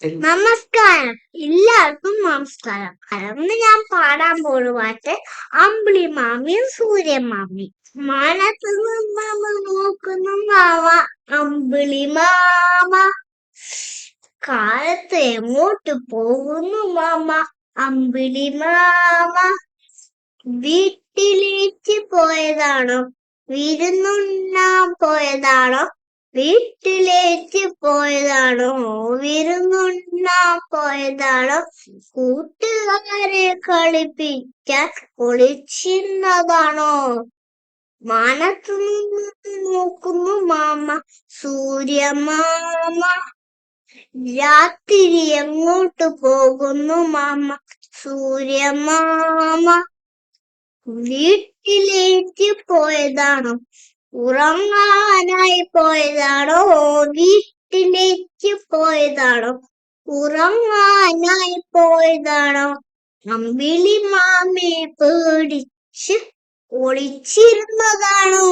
നമസ്കാരം, എല്ലാവർക്കും നമസ്കാരം. ഇന്ന് ഞാൻ പാടാൻ പോണ പാട്ട് അമ്പിളി മാമിയും സൂര്യമാമിയും. മാനത്ത് നിന്ന് നോക്കുന്നു മാമ അമ്പിളി മാമ, കാലത്ത് എങ്ങോട്ട് പോകുന്നു മാമ അമ്പിളി മാമ. വീട്ടിലേക്ക് പോയതാണോ, വിരുന്നുണ്ണാൻ പോയതാണോ? വീട്ടിലേക്ക് പോയതാണോ, വിരുന്നുണ്ണാൻ പോയതാണോ? കൂട്ടുകാരെ കളിപ്പിക്കാൻ ഒളിച്ചിരുന്നതാണോ? മാനത്തു നിന്ന് നോക്കുന്നു മാമ സൂര്യമാമ, രാത്രി എങ്ങോട്ട് പോകുന്നു മാമ സൂര്യമാമ. വീട്ടിലേക്ക് പോയതാണോ, ഉറങ്ങാനായി പോയതാണോ? വീട്ടിലേക്ക് പോയതാണോ, ഉറങ്ങാനായി പോയതാണോ? അമ്പിളി മാമയെ പേടിച്ച് ഒളിച്ചിരുന്നതാണോ?